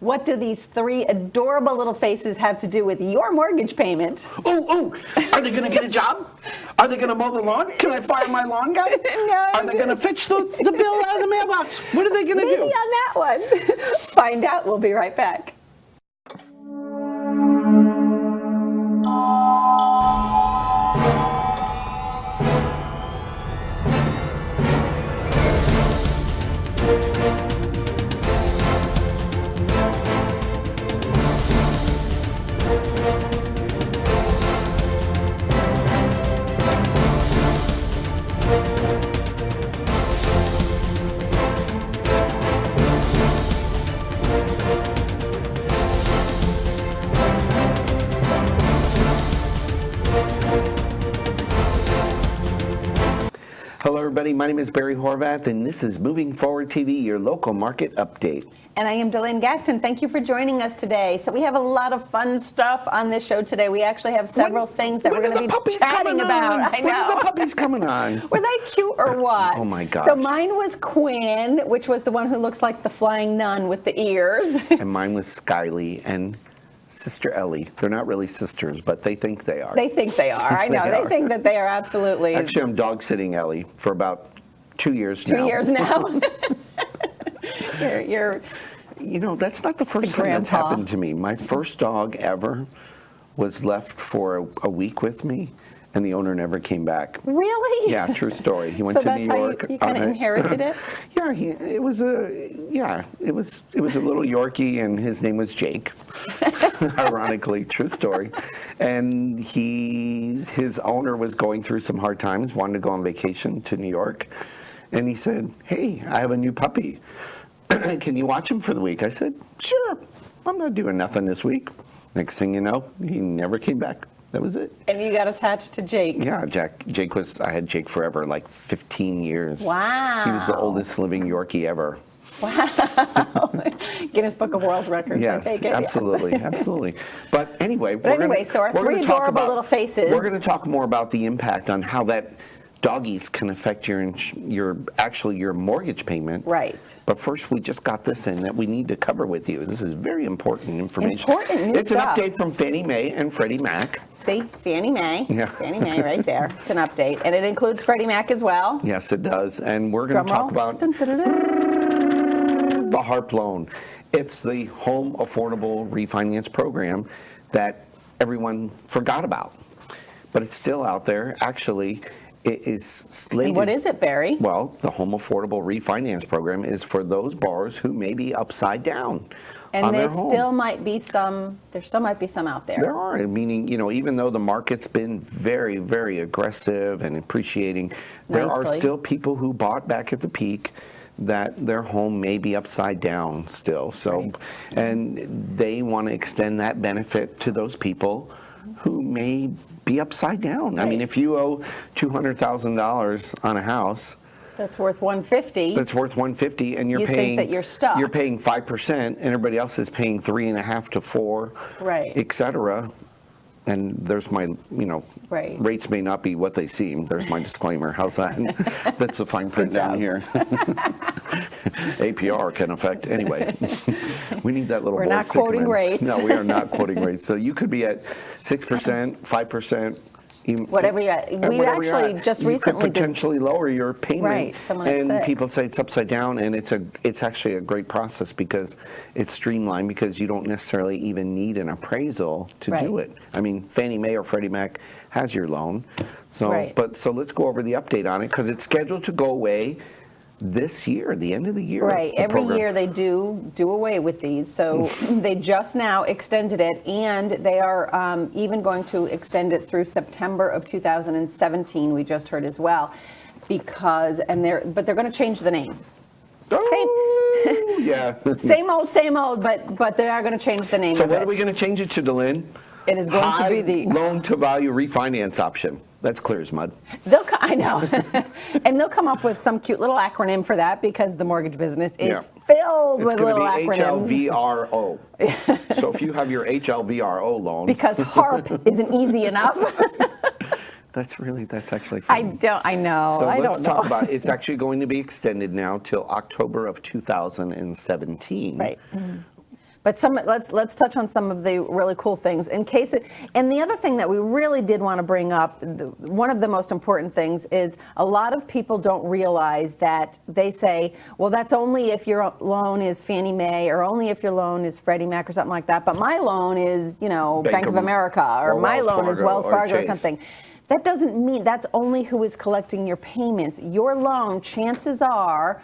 What do these three adorable little faces have to do with your mortgage payment? Oh, are they going to get a job? Are they going to mow the lawn? Can I fire my lawn guy? No. Are they going to fetch the bill out of the mailbox? What are they going to do? Maybe on that one. Find out. We'll be right back. Hello, everybody. My name is Barry Horvath, and this is Moving Forward TV, your local market update. And I am Delane Gaston. Thank you for joining us today. So we have a lot of fun stuff on this show today. We actually have several things that we're going to be chatting about. I know. When are the puppies coming on? Were they cute or what? Oh, my gosh. So mine was Quinn, which was the one who looks like the flying nun with the ears. And mine was Skyly and Sister Ellie. They're not really sisters, but they think they are. They think they are. I know. They think that they are absolutely. Actually, I'm dog sitting Ellie for about 2 years now. 2 years now. you're You know, that's not the first time that's happened to me. My first dog ever was left for a week with me, and the owner never came back. Really? Yeah, true story. He went to New York. So that's how you kind of inherited it? Yeah, it was a little Yorkie, and his name was Jake. Ironically, true story. And his owner was going through some hard times, wanted to go on vacation to New York, and he said, "Hey, I have a new puppy. Can you watch him for the week?" I said, "Sure. I'm not doing nothing this week." Next thing you know, he never came back. That was it. And you got attached to Jake. Yeah, I had Jake forever, like 15 years. Wow. He was the oldest living Yorkie ever. Wow. Guinness Book of World Records. Yes, I take it. absolutely, Yes. absolutely. But anyway, so our three adorable little faces. We're going to talk more about the impact on how that doggies can affect your mortgage payment. Right. But first, we just got this in that we need to cover with you. This is very important information. Important new It's stuff. an update from Fannie Mae and Freddie Mac. See, Fannie Mae. Yeah. Fannie Mae right there. It's an update. And it includes Freddie Mac as well. Yes, it does. And we're going to talk about the HARP loan. It's the Home Affordable Refinance Program that everyone forgot about. But it's still out there. Actually, it is slated. And what is it, Barry? Well, the Home Affordable Refinance Program is for those borrowers who may be upside down on their home. And there still might be some out there. There are, meaning, even though the market's been very, very aggressive and appreciating, there are still people who bought back at the peak that their home may be upside down still. So, right. And they want to extend that benefit to those people who may be upside down. Right. I mean, if you owe $200,000 on a house, that's worth $150. That's worth $150, and you're paying. Think that you're stuck. You're paying 5%, and everybody else is paying 3.5 to 4, right? Etc. And there's my, right. Rates may not be what they seem. There's my disclaimer. How's that? That's the fine print down here. APR can affect. Anyway, we need that little. We're not quoting rates. No, we are not quoting rates. So you could be at 6%, 5%. Whatever you're at. We actually just recently could potentially lower your payment. Right, and people say it's upside down, and it's actually a great process because it's streamlined because you don't necessarily even need an appraisal to do it. I mean, Fannie Mae or Freddie Mac has your loan. So, so let's go over the update on it because it's scheduled to go away this year, the end of the year. Right. Every year they do away with these. So they just now extended it, and they are even going to extend it through September of 2017. We just heard as well, but they're going to change the name. Oh, yeah. Same old, but they are going to change the name. So what are we going to change it to, Delyn? It is going to be the loan to value refinance option. That's clear as mud. I know. And they'll come up with some cute little acronym for that because the mortgage business is filled with little acronyms. It's going to be HLVRO. So if you have your HLVRO loan. Because HARP isn't easy enough. That's actually funny. I know. So let's talk about it. It's actually going to be extended now till October of 2017. Right. Mm-hmm. But let's touch on some of the really cool things in case and the other thing that we really did want to bring up, one of the most important things is a lot of people don't realize that they say, well, that's only if your loan is Fannie Mae or only if your loan is Freddie Mac or something like that. But my loan is, Bank of America or my loan is Wells Fargo or something. That doesn't mean that's only who is collecting your payments. Your loan, chances are,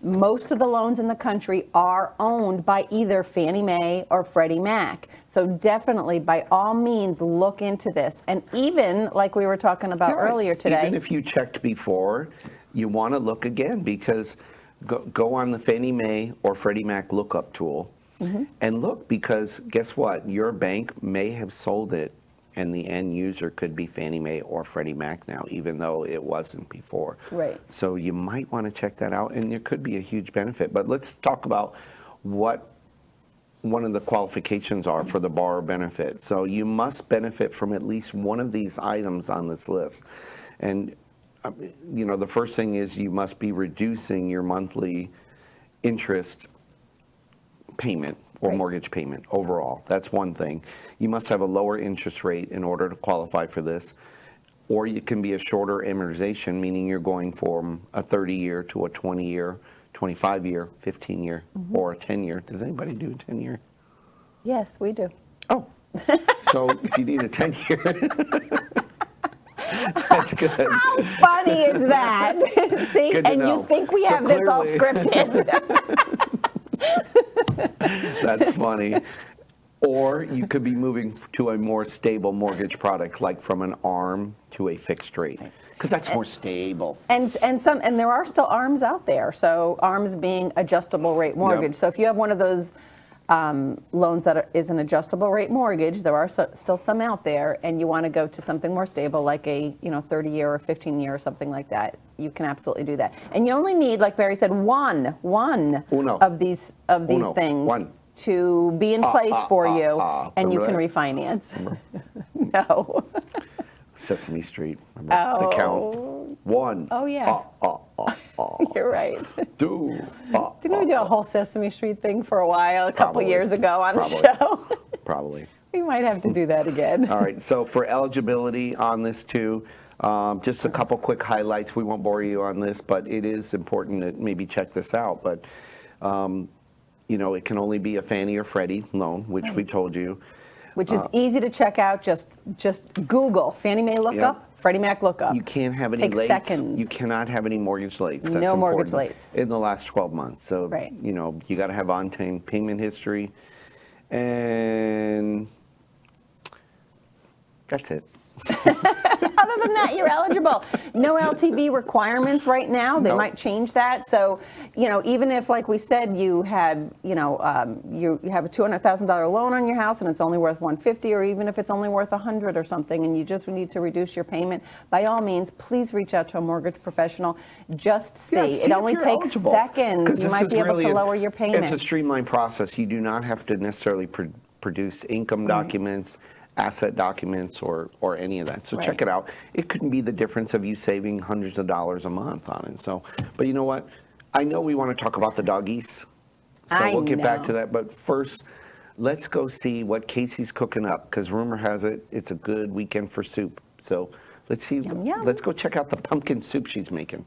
most of the loans in the country are owned by either Fannie Mae or Freddie Mac. So definitely, by all means, look into this. And even like we were talking about earlier today. Even if you checked before, you want to look again, because go on the Fannie Mae or Freddie Mac lookup tool and look, because guess what? Your bank may have sold it, and the end user could be Fannie Mae or Freddie Mac now, even though it wasn't before. Right. So you might want to check that out, and there could be a huge benefit. But let's talk about what one of the qualifications are for the borrower benefit. So you must benefit from at least one of these items on this list. And the first thing is you must be reducing your monthly interest payment or mortgage payment overall. That's one thing. You must have a lower interest rate in order to qualify for this. Or it can be a shorter amortization, meaning you're going from a 30-year to a 20-year, 25-year, 15-year, or a 10-year. Does anybody do a 10-year? Yes, we do. Oh, so if you need a 10-year, that's good. How funny is that? See, and you think we have this all scripted. That's funny. Or you could be moving to a more stable mortgage product, like from an ARM to a fixed rate, because that's more stable. And there are still ARMs out there. So ARMs being adjustable rate mortgage. So if you have one of those loans that is an adjustable rate mortgage, there are still some out there, and you want to go to something more stable, like a 30-year or 15-year or something like that, you can absolutely do that. And you only need, like Barry said, one of these things to be in place for you, and you can refinance. No. Sesame Street. Remember the count? One. Oh yeah. You're right. Two. Didn't we do a whole Sesame Street thing for a while, a couple years ago on the show? Probably. We might have to do that again. All right. So for eligibility on this too, just a couple quick highlights. We won't bore you on this, but it is important to maybe check this out. But it can only be a Fannie or Freddie loan, which we told you. Which is easy to check out. Just Google Fannie Mae lookup, Freddie Mac lookup. You can't have any lates. Seconds. You cannot have any mortgage lates. That's no mortgage important lates in the last 12 months. So you got to have on-time payment history, and that's it. Other than that, you're eligible. No LTV requirements right now. They might change that. So, even if, like we said, you had, you have a $200,000 loan on your house and it's only worth $150,000, or even if it's only worth $100,000 or something, and you just need to reduce your payment, by all means, please reach out to a mortgage professional. Just see. It only takes seconds. You might be able to lower your payment. It's a streamlined process. You do not have to necessarily produce income documents, asset documents, or any of that. So check it out. It could be the difference of you saving hundreds of dollars a month on it. So, but you know what? I know we want to talk about the doggies. So we'll get back to that. But first, let's go see what Casey's cooking up, because rumor has it it's a good weekend for soup. So let's see. Let's go check out the pumpkin soup she's making.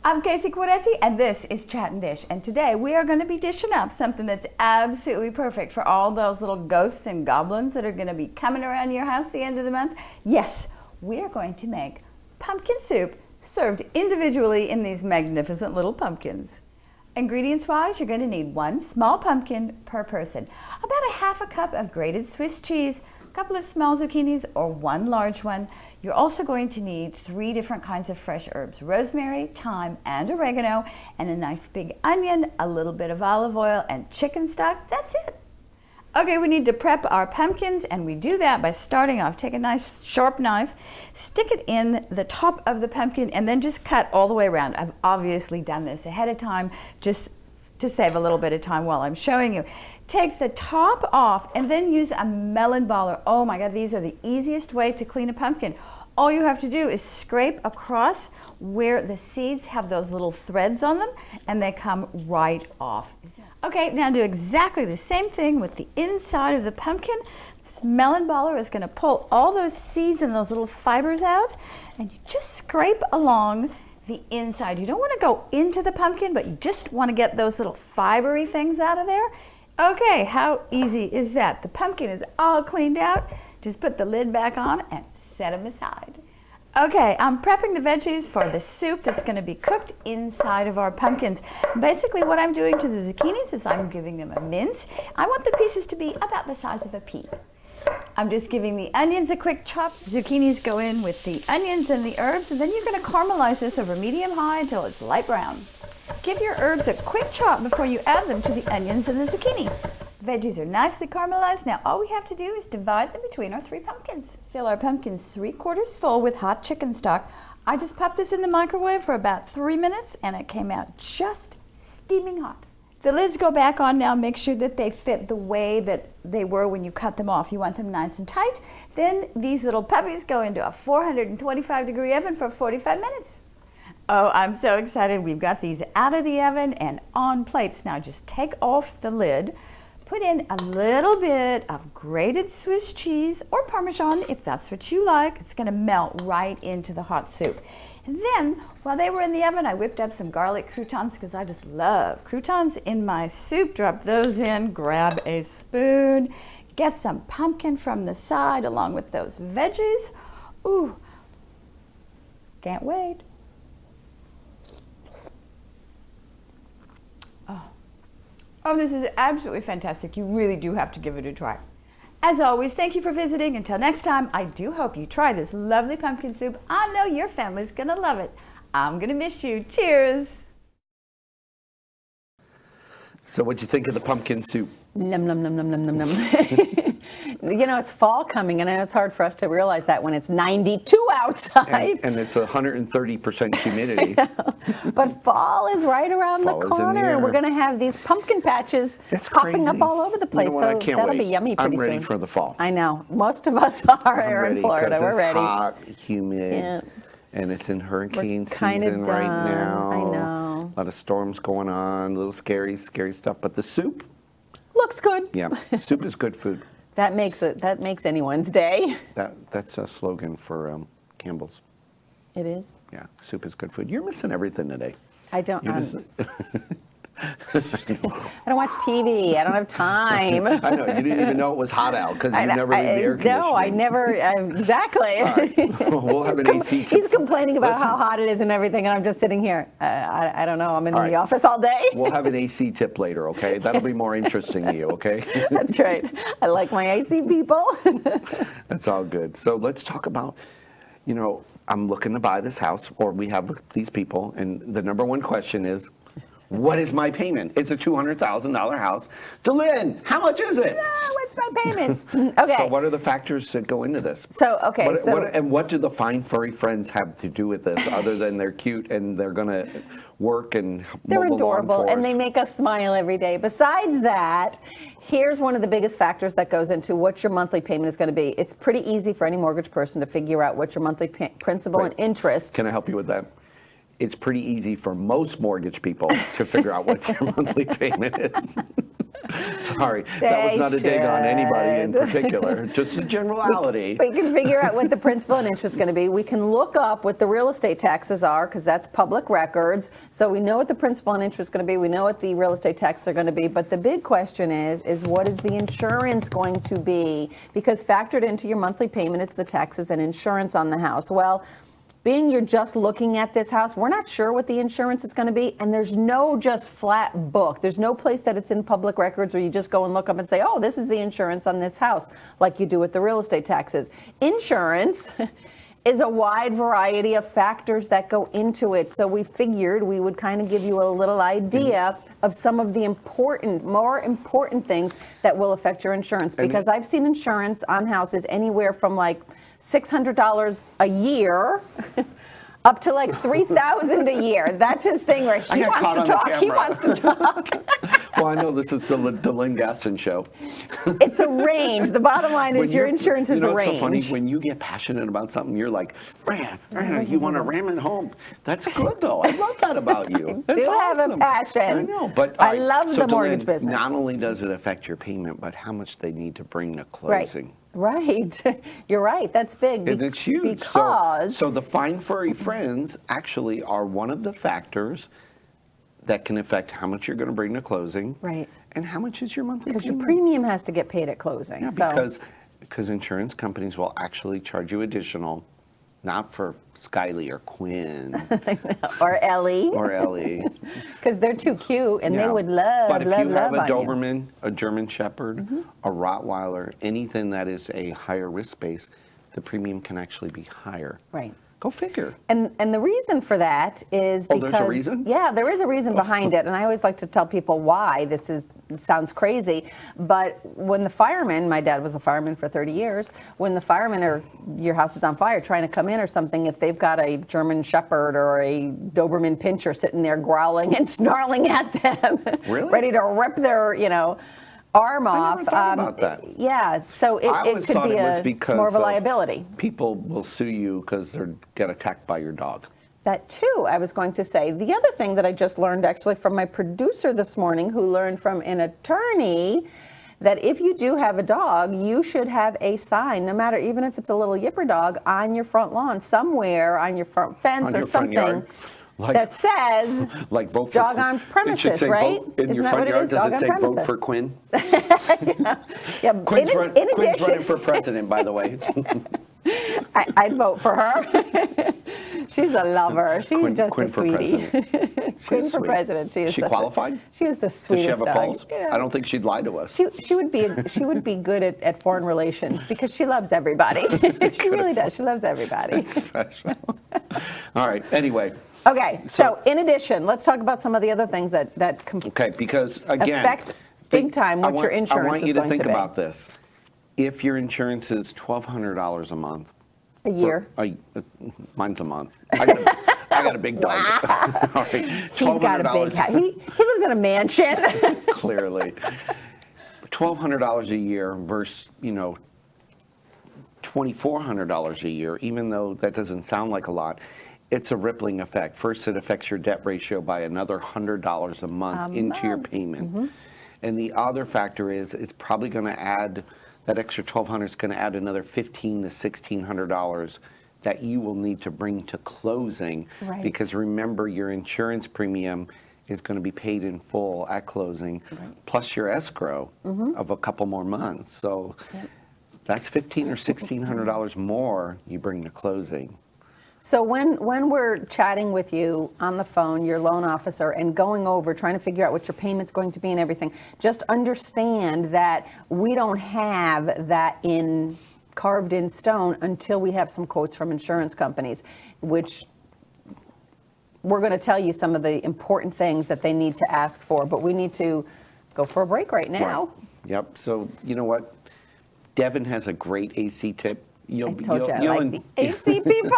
I'm Casey Quaretti, and this is Chat and Dish. And today we are going to be dishing up something that's absolutely perfect for all those little ghosts and goblins that are going to be coming around your house at the end of the month. Yes, we are going to make pumpkin soup served individually in these magnificent little pumpkins. Ingredients-wise, you're going to need 1 small pumpkin per person, about a ½ cup of grated Swiss cheese, a couple of small zucchinis, or 1 large one. You're also going to need 3 different kinds of fresh herbs: rosemary, thyme, and oregano, and a nice big onion, a little bit of olive oil, and chicken stock. That's it. Okay, we need to prep our pumpkins, and we do that by starting off. Take a nice sharp knife, stick it in the top of the pumpkin, and then just cut all the way around. I've obviously done this ahead of time just to save a little bit of time while I'm showing you. Take the top off and then use a melon baller. Oh my God, these are the easiest way to clean a pumpkin. All you have to do is scrape across where the seeds have those little threads on them, and they come right off. Okay, now do exactly the same thing with the inside of the pumpkin. This melon baller is going to pull all those seeds and those little fibers out, and you just scrape along the inside. You don't want to go into the pumpkin, but you just want to get those little fibery things out of there. Okay, how easy is that? The pumpkin is all cleaned out. Just put the lid back on and set them aside. Okay, I'm prepping the veggies for the soup that's going to be cooked inside of our pumpkins. Basically what I'm doing to the zucchinis is I'm giving them a mince. I want the pieces to be about the size of a pea. I'm just giving the onions a quick chop. Zucchinis go in with the onions and the herbs, and then you're going to caramelize this over medium-high until it's light brown. Give your herbs a quick chop before you add them to the onions and the zucchini. Veggies are nicely caramelized. Now all we have to do is divide them between our 3 pumpkins. Fill our pumpkins 3/4 full with hot chicken stock. I just popped this in the microwave for about 3 minutes, and it came out just steaming hot. The lids go back on now. Make sure that they fit the way that they were when you cut them off. You want them nice and tight. Then these little puppies go into a 425-degree oven for 45 minutes. Oh, I'm so excited. We've got these out of the oven and on plates. Now just take off the lid. Put in a little bit of grated Swiss cheese or Parmesan if that's what you like. It's going to melt right into the hot soup. And then, while they were in the oven, I whipped up some garlic croutons because I just love croutons in my soup. Drop those in, grab a spoon, get some pumpkin from the side along with those veggies. Ooh, can't wait. Oh, this is absolutely fantastic. You really do have to give it a try. As always, thank you for visiting. Until next time, I do hope you try this lovely pumpkin soup. I know your family's gonna love it. I'm gonna miss you. Cheers. So what'd you think of the pumpkin soup? Num, num, num, num, num, num, num. You know, it's fall coming, and I know it's hard for us to realize that when it's 92 outside. And it's 130% humidity. But fall is right around Fall the is in the corner, and we're air. going to have these pumpkin patches That's popping crazy. up all over the place. You know what? I So can't that'll wait. be yummy pretty I'm ready soon. for the fall. I know. Most of us are I'm here in ready Florida. 'cause We're it's ready. hot, humid, Yeah. and it's in hurricane kinda season right done. now. I know. A lot of storms going on, a little scary stuff. But the soup, Looks good. yeah, soup is good food. That makes anyone's day. That's a slogan for Campbell's. It is. Yeah, soup is good food. You're missing everything today. I don't. You're just, I don't watch TV. I don't have time. I know you didn't even know it was hot out because you never leave the air conditioning. No, I never. Exactly. All right. We'll have an AC tip. He's complaining about Listen. how hot it is and everything, and I'm just sitting here. I don't know. I'm in All the right. office all day. We'll have an AC tip later, okay? That'll be more interesting to you, okay? That's right. I like my AC people. That's all good. So let's talk about, I'm looking to buy this house, or we have these people, and the number one question is, what is my payment? It's a $200,000 house. DeLynn, how much is it? What's my payment? Okay. So what are the factors that go into this? So, okay, What do the fine furry friends have to do with this, other than they're cute and they're going to work and They're mow the lawn adorable, for and us? they make us smile every day. Besides that, here's one of the biggest factors that goes into what your monthly payment is going to be. It's pretty easy for any mortgage person to figure out what your monthly principal Right. and interest. Can I help you with that? It's pretty easy for most mortgage people to figure out what your monthly payment is. Sorry, that was not a dig on anybody in particular, just a generality. We can figure out what the principal and interest is going to be. We can look up what the real estate taxes are because that's public records. So we know what the principal and interest is going to be. We know what the real estate taxes are going to be. But the big question is what is the insurance going to be? Because factored into your monthly payment is the taxes and insurance on the house. Well, being you're just looking at this house, we're not sure what the insurance is going to be, and there's no just flat book. There's no place that it's in public records where you just go and look up and say, oh, this is the insurance on this house, like you do with the real estate taxes. Insurance is a wide variety of factors that go into it, so we figured we would kind of give you a little idea of some of the more important things that will affect your insurance, because I've seen insurance on houses anywhere from like $600 a year up to like $3,000 a year. That's his thing where he wants to talk. He wants to talk. Well, I know this is the Lynn Gaston show. It's a range. The bottom line is your insurance is a It's range. so funny when you get passionate about something. You're like, you want to ram it home. That's good though. I love that about you. I That's do have a awesome. passion. I know, but I love the mortgage Delynn, business. Not only does it affect your payment, but how much they need to bring to closing. Right. You're right. That's big. And it's huge. Because so the fine furry friends actually are one of the factors that can affect how much you're going to bring to closing. Right. And how much is your monthly because your payment. premium has to get paid at closing. Yeah, so. because insurance companies will actually charge you additional, not for Skyly or Quinn Or Ellie. or Ellie. Because they're too cute and they Yeah. would love, But if love, you have love a on you. Doberman, a German Shepherd, a Rottweiler, anything that is a higher risk base, the premium can actually be higher. Right. Go figure. And the reason for that is Oh, because there's a reason? Yeah, there is a reason behind it, and I always like to tell people why. It sounds crazy, but when the firemen, my dad was a fireman for 30 years, when the firemen or your house is on fire trying to come in or something, if they've got a German Shepherd or a Doberman Pinscher sitting there growling and snarling at them, Really? ready to rip their arm off. never thought about that. Yeah, so I it always could thought be it was because more of a of liability. People will sue you because they get attacked by your dog. That too, I was going to say. The other thing that I just learned actually from my producer this morning, who learned from an attorney, that if you do have a dog, you should have a sign, no matter, even if it's a little yipper dog, on your front lawn, somewhere on your front fence On or your front something yard. Like- that says Like vote for dog Quinn. on It should premises, say right? vote in Isn't your that front what it yard. is? Does Dog it on say vote premises. for Quinn? Yeah, Quinn's in running addition, for president, by the way. I'd vote for her. She's a lover. She's Quinn- just Quinn a for sweetie. president. Quinn She's for sweet. president. She is She such qualified? She is the Does she sweetest have a dog. pulse? Yeah. I don't think she'd lie to us. She would be good at foreign relations because she loves everybody. She really does. She loves everybody. Special. All right. Anyway. Okay, so in addition, let's talk about some of the other things that Okay, because again, affect big time what your insurance I want is you to going think to be. about this. If your insurance is $1,200 a month, A year. mine's a month. I got a big dog. All right, He's got a big house. He lives in a mansion. Clearly, $1,200 a year versus $2,400 a year. Even though that doesn't sound like a lot, it's a rippling effect. First, it affects your debt ratio by another $100 a month into your payment. And the other factor is it's probably going to add, that extra $1,200 is going to add another $1,500 to $1,600 that you will need to bring to closing. Right. Because remember, your insurance premium is going to be paid in full at closing, plus your escrow of a couple more months. So that's $1,500 or $1,600 more you bring to closing. So when we're chatting with you on the phone, your loan officer, and going over, trying to figure out what your payment's going to be and everything, just understand that we don't have that carved in stone until we have some quotes from insurance companies, which we're going to tell you some of the important things that they need to ask for, but we need to go for a break right now. Right. Yep. So you know what? Devin has a great AC tip. I told you I like the AC people.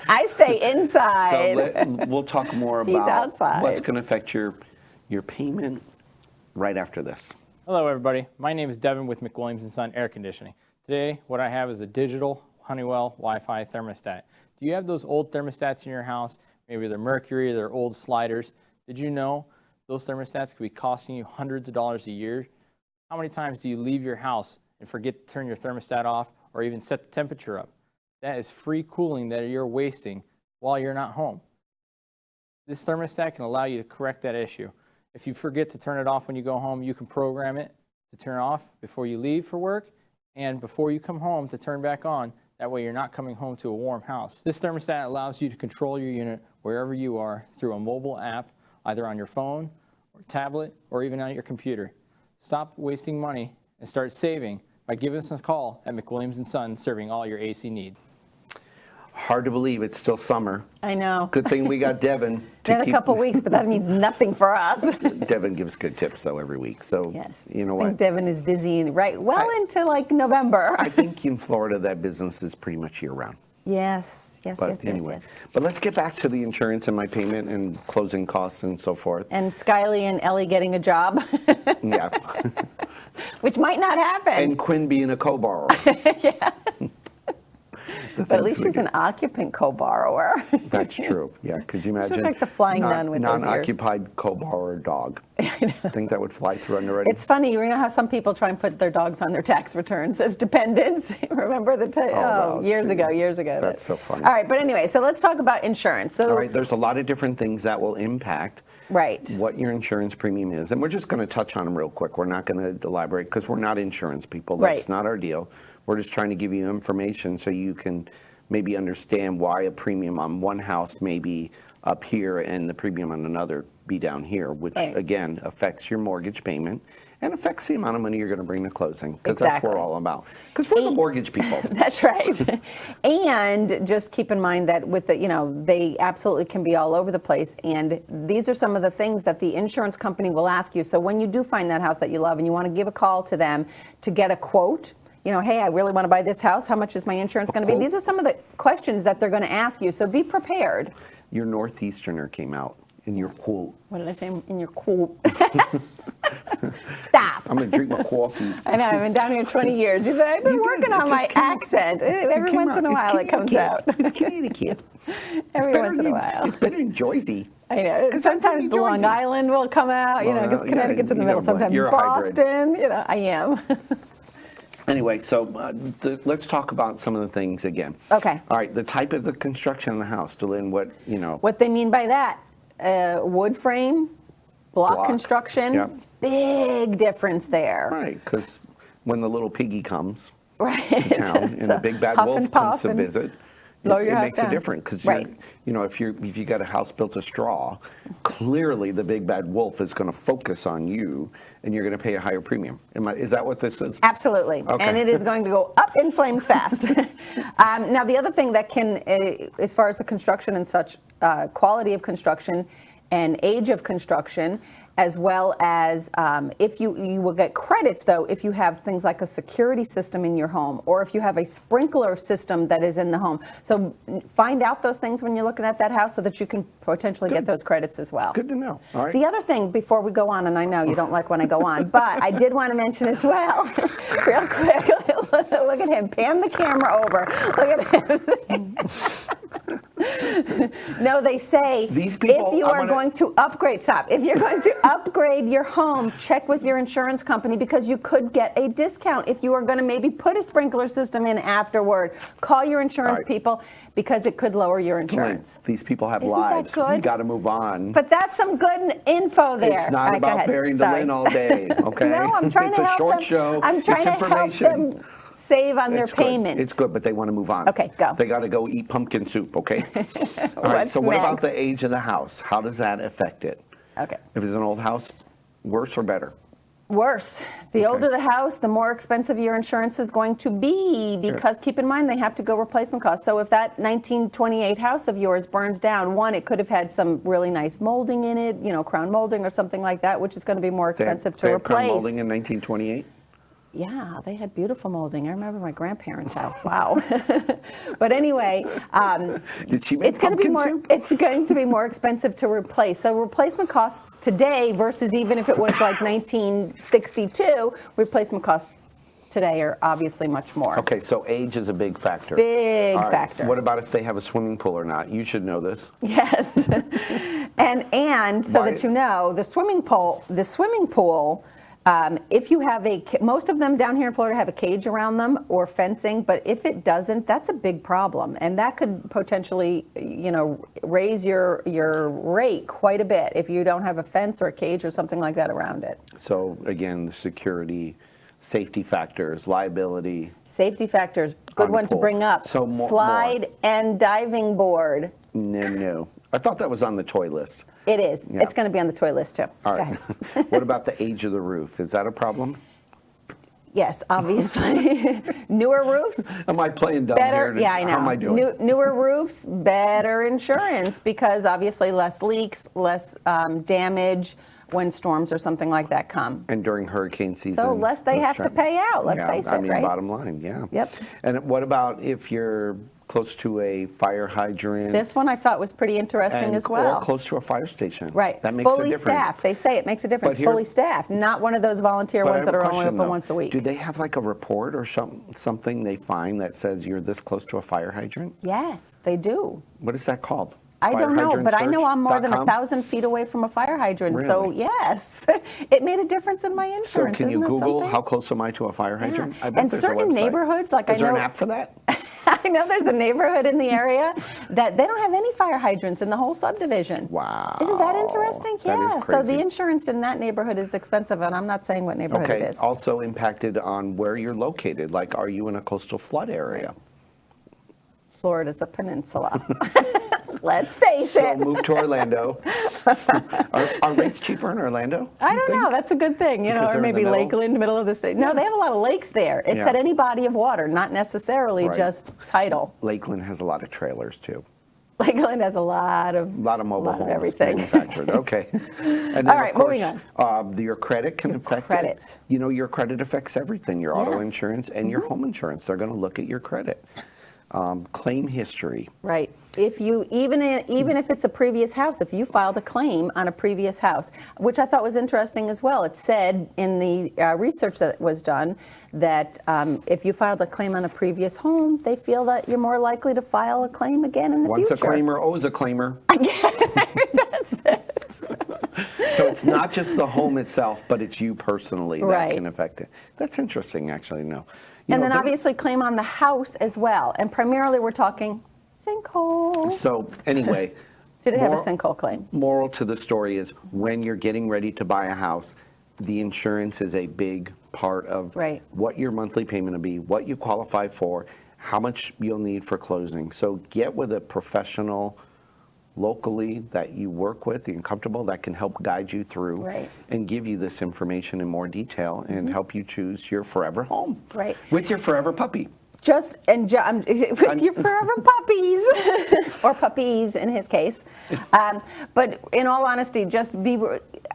I stay inside. So we'll talk more He's about outside. what's going to affect your payment right after this. Hello everybody, my name is Devin with McWilliams & Son Air Conditioning. Today what I have is a digital Honeywell Wi-Fi thermostat. Do you have those old thermostats in your house? Maybe they're Mercury, they're old sliders. Did you know those thermostats could be costing you hundreds of dollars a year? How many times do you leave your house and forget to turn your thermostat off or even set the temperature up? That is free cooling that you're wasting while you're not home. This thermostat can allow you to correct that issue. If you forget to turn it off when you go home, you can program it to turn off before you leave for work and before you come home to turn back on. That way you're not coming home to a warm house. This thermostat allows you to control your unit wherever you are through a mobile app, either on your phone or tablet or even on your computer. Stop wasting money and start saving by giving us a call at McWilliams & Son, serving all your AC needs. Hard to believe it's still summer. I know. Good thing we got Devin. Been a couple weeks, but that means nothing for us. Devin gives good tips though every week. So Yes. you know I think what? Devin is busy into like November. I think in Florida that business is pretty much year round. Yes. Yes, But yes, yes, anyway, yes. but let's get back to the insurance and my payment and closing costs and so forth. And Skyly and Ellie getting a job, Yeah. which might not happen. And Quinn being a co-borrower. But at least she's an occupant co-borrower. That's true. Yeah. Could you imagine? like the flying nun with those ears. non-occupied co-borrower dog. I think that would fly through underwriting. It's funny, you know how some people try and put their dogs on their tax returns as dependents? Remember wow, years geez. ago. That's so funny. All right, but anyway, so let's talk about insurance. So, All right, there's a lot of different things that will impact Right. what your insurance premium is. And we're just going to touch on them real quick. We're not going to elaborate because we're not insurance people. That's Right. not our deal. We're just trying to give you information so you can maybe understand why a premium on one house may be up here and the premium on another be down here, which Right. again affects your mortgage payment and affects the amount of money you're going to bring to closing, because that's what we're all about. Because we're the mortgage people. That's right. And just keep in mind that with the, they absolutely can be all over the place. And these are some of the things that the insurance company will ask you. So when you do find that house that you love and you want to give a call to them to get a quote, hey, I really want to buy this house. How much is my insurance going to be? quote? These are some of the questions that they're going to ask you. So be prepared. Your Northeasterner came out in your quote. What did I say in your quote? Stop. I'm going to drink my coffee. I know, I've been down here 20 years. I've been You working did. It on my just came out. accent. Every came once out. in a It's while it comes Connecticut. out. It's Connecticut. Every once in a while. It's better in Jersey. I know. 'Cause I'm from Sometimes New the Long Jersey. Island will come out, Long because Island, yeah, Connecticut's in the you middle. don't blame. Sometimes You're a hybrid. Boston, I am. Anyway, so let's talk about some of the things again. Okay. All right, the type of the construction of the house, Delynn, What they mean by that, wood frame, block construction, Yep. big difference there. Right, because when the little piggy comes Right. to town and the big bad Huff wolf and comes puff to and visit, blow your it house makes a down. difference. Because Right. if you got a house built of straw, clearly the big bad wolf is going to focus on you, and you're going to pay a higher premium. Is that what this is? Absolutely. Okay. And it is going to go up in flames fast. Now, the other thing that can, as far as the construction and such, quality of construction and age of construction, as well as if you will get credits, though, if you have things like a security system in your home or if you have a sprinkler system that is in the home. So find out those things when you're looking at that house so that you can potentially get those credits as well. Good to know. All right. The other thing before we go on, and I know you don't like when I go on, but I did want to mention as well, real quick, look at him, pan the camera over. Look at him. No, they say These people, if you are going to upgrade, if you're going to upgrade your home, check with your insurance company because you could get a discount if you are going to maybe put a sprinkler system in afterward. Call your insurance right. people because it could lower your insurance. These people have Isn't that lives. good? We got to move on. But that's some good info there. It's not All right, go about ahead. burying Sorry. Delynn all day, okay? No, I'm trying it's to a help short them. show. I'm trying it's to help information. them save on their It's good. payment. It's good, but they want to move on. Okay, go. They got to go eat pumpkin soup, okay? All right, What's so what about next? the age of the house? How does that affect it? Okay. If it's an old house, worse or better? Worse. The Okay. older the house, the more expensive your insurance is going to be because keep in mind they have to go replacement costs. So if that 1928 house of yours burns down, one, it could have had some really nice molding in it, crown molding or something like that, which is going to be more expensive to they had replace. crown molding in 1928? Yeah, they had beautiful molding. I remember my grandparents' house. Wow. But anyway, Did she make it's going to be pumpkin more. soup? It's going to be more expensive to replace. So replacement costs today versus even if it was like 1962, replacement costs today are obviously much more. Okay, so age is a big factor. Big All right, factor. What about if they have a swimming pool or not? You should know this. Yes. and so Why- that you know, the swimming pool. If you have most of them down here in Florida have a cage around them or fencing, but if it doesn't, that's a big problem. And that could potentially, raise your rate quite a bit if you don't have a fence or a cage or something like that around it. So again, the security, safety factors, liability. Safety factors, good On the one to pool. bring up. So Slide and diving board. No. I thought that was on the toy list. It is. Yeah. It's going to be on the toy list too. All Go right. ahead. What about the age of the roof? Is that a problem? Yes, obviously. Newer roofs, Am I playing dumb better. here? Yeah, I know. How am I doing? Newer roofs, better insurance because obviously less leaks, less damage when storms or something like that come. And during hurricane season. So less they those have to pay out, let's yeah, face I it, mean, right? bottom line, yeah. Yep. And what about if your close to a fire hydrant. This one I thought was pretty interesting as well. Or close to a fire station. Right. That makes fully a difference. staffed. They say it makes a difference. But here- Fully staffed, not one of those volunteer But I ones have that a are only question, open though. once a week. Do they have like a report or something they find that says you're this close to a fire hydrant? Yes, they do. What is that called? I don't know, but I know I'm more than FireHydrantSearch.com? 1,000 feet away from a fire hydrant. So Really? yes, it made a difference in my insurance. So can you Isn't that Google something? how close am I to a fire hydrant? I bet And there's certain a website. neighborhoods, like is I there know- an app for that? I know there's a neighborhood in the area that they don't have any fire hydrants in the whole subdivision. Wow. Isn't that interesting? That is Yeah. So crazy. the insurance in that neighborhood is expensive, and I'm not saying what neighborhood it Okay. is. Also impacted on where you're located. Like, are you in a coastal flood area? Florida's a peninsula. Let's face So it. move to Orlando. Are rates cheaper in Orlando? I you don't know. think? That's a good thing, Because or they're in the maybe middle? Lakeland, middle of the state. No, they have a lot of lakes there. It's Yeah. at any body of water, not necessarily Right. just tidal. Lakeland has a lot of trailers too. Lakeland has a lot of Mobile homes everything. manufactured. Okay. And then, All right, of course, moving your credit can affect credit. it. You know, your credit affects everything. Your auto Yes. Mm-hmm. insurance and your home insurance. They're going to look at your credit. Claim history. Right. If you even if it's a previous house, if you filed a claim on a previous house, which I thought was interesting as well, it said in the research that was done that if you filed a claim on a previous home, they feel that you're more likely to file a claim again in the Once future. a claimer, always a claimer. So it's not just the home itself, but it's you personally that Right. can affect it. That's interesting, actually. No. And then obviously claim on the house as well. And primarily we're talking sinkhole. So anyway. Did it have a mor- sinkhole claim? Moral to the story is when you're getting ready to buy a house, the insurance is a big part of Right. what your monthly payment will be, what you qualify for, how much you'll need for closing. So get with a professional locally that you work with, you're comfortable, that can help guide you through Right. and give you this information in more detail and help you choose your forever home. Right. With your forever puppy. With your forever puppies, or puppies in his case. But in all honesty,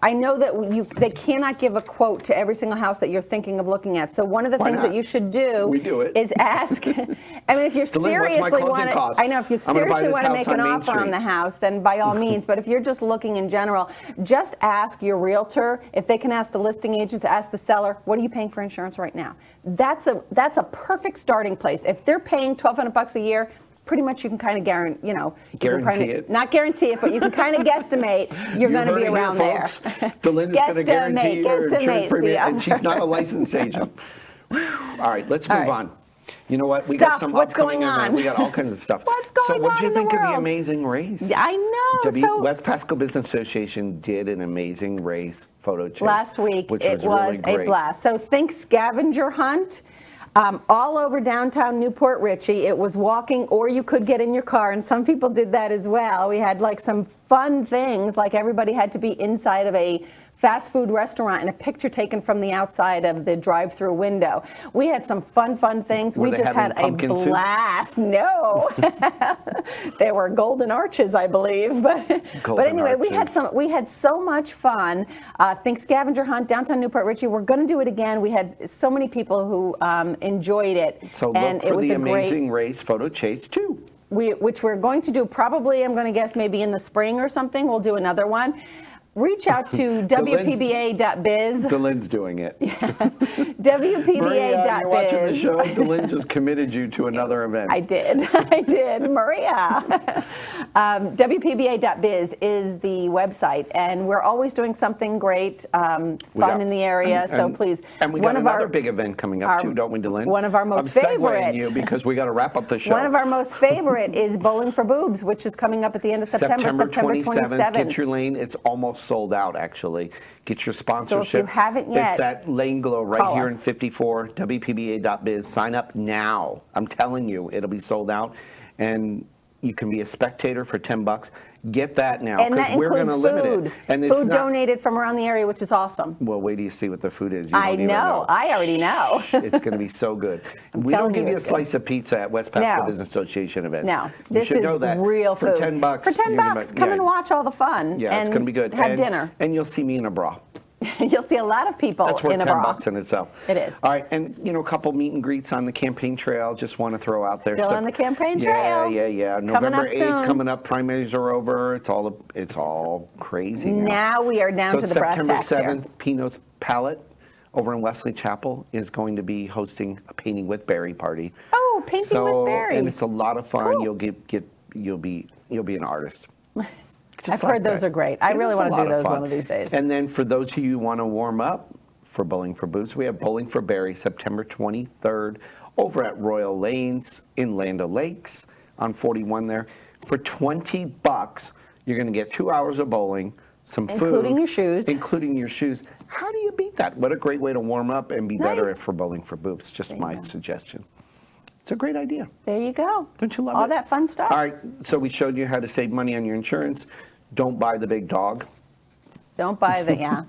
I know that they cannot give a quote to every single house that you're thinking of looking at. So one of the Why things not? that you should do We do it. is ask. I mean, if you Delane, what's my seriously closing want to, cost? I know if you I'm gonna buy seriously this want to house make on an Main offer on Street. the house, then by all means. But if you're just looking in general, just ask your realtor. If they can ask the listing agent to ask the seller, what are you paying for insurance right now? That's a perfect starting place. If they're paying $1,200 a year, pretty much you can kind of guarantee, Guarantee it. Not guarantey it, but you can kind of guesstimate you're going to be around there. Delinda's going to guarantee your insurance Guesstimate, premium, yeah. and she's not a licensed agent. All right, let's move All right. on. You know what? We got Stuff. some What's upcoming going on? event. We got all kinds of stuff. What's So going what on did you in the think of the world? amazing race? I know. So West Pasco Business Association did an amazing race photo chase. last week which it was really a great. blast. So think scavenger hunt. All over downtown Newport Richey. It was walking, or you could get in your car, and some people did that as well. We had like some fun things, like everybody had to be inside of a fast food restaurant and a picture taken from the outside of the drive-through window. We had some fun things. Were We they just had having a pumpkin soup? blast. No, they were golden arches, I believe. But anyway, we had so much fun. Think scavenger hunt downtown Newport Richey. We're going to do it again. We had so many people who enjoyed it. So and look it for was the a great, amazing race photo chase too. which we're going to do probably, I'm going to guess maybe in the spring or something. We'll do another one. Reach out to WPBA.biz. Delinda's doing it. WPBA.biz. Maria, you're watching the show. Delin just committed you to another event. I did. Maria. WPBA.biz is the website, and we're always doing something great, fun in the area. So please. And we got another big event coming up too, don't we, Delin? One of our most I'm favorite. segueing you because we got to wrap up the show. One of our most favorite is Bowling for Boobs, which is coming up at the end of September 27th. Get your lane. It's almost sold out, actually. Get your sponsorship. So if you haven't yet, it's at Lane Glow right call here us. in 54, WPBA.biz. Sign up now. I'm telling you, it'll be sold out. And you can be a spectator for $10. Get that now, and that because we're going includes to limit food. it. And it's Food not, donated from around the area, which is awesome. well, wait till you see what the food is. You I don't even know. I already know. It's going to be so good. We don't telling give you you a it's good. slice of pizza at West Pasco No. Business Association events. No, You this should is know that. real For food. $10. For $10, you're gonna- come yeah. and watch all the fun. Yeah, and it's going to be good. Have and, dinner. And you'll see me in a bra. You'll see a lot of people That's worth in a 10 bra. bucks in itself. It is. All right, and a couple meet and greets on the campaign trail. Just want to throw out there. Still on the campaign trail. Yeah. Coming November up 8th soon. coming up. Primaries are over. It's all crazy Now we are down so to the brass September tacks here. 7th, Pino's Palette over in Wesley Chapel is going to be hosting a Painting with Barry party. Oh, Painting with Barry. And it's a lot of fun. Cool. You'll be an artist. I've heard those are great. I really want to do those one of these days. And then for those of you who want to warm up for Bowling for Boobs, we have Bowling for Barry September 23rd over at Royal Lanes in Land O'Lakes on 41 there. For 20 bucks, you're going to get 2 hours of bowling, some food. Including your shoes. Including your shoes. How do you beat that? What a great way to warm up and be better Nice. for Bowling for Boobs. Just There my you go. suggestion. It's a great idea. There you go. Don't you love All it? that fun stuff. All right, so we showed you how to save money on your insurance. Don't buy the big dog. Don't buy the, yeah.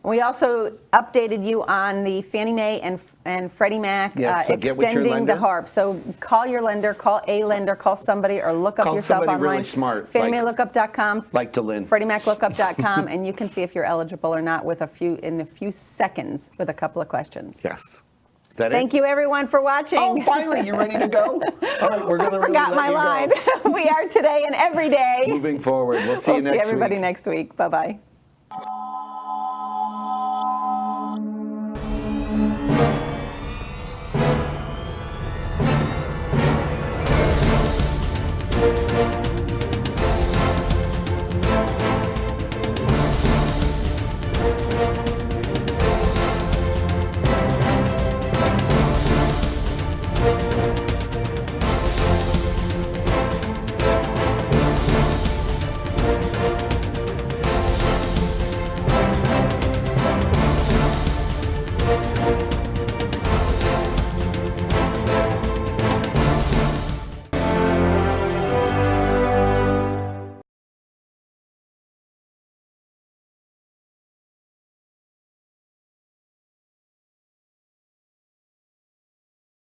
We also updated you on the Fannie Mae and Freddie Mac Yes, so get with your extending the lender. HARP. So call your lender, call a lender, call somebody, or look up Call yourself somebody online. really smart, FannieMaeLookup.com. like DeLynn. FreddieMacLookup.com, and you can see if you're eligible or not in a few seconds with a couple of questions. Yes. Is that Thank it? you, everyone, for watching. Oh, finally, you ready to go? All right, we're going to really Forgot let my you line. go. We are today and every day. Moving forward, we'll see We'll you next see everybody week. next week. Bye-bye.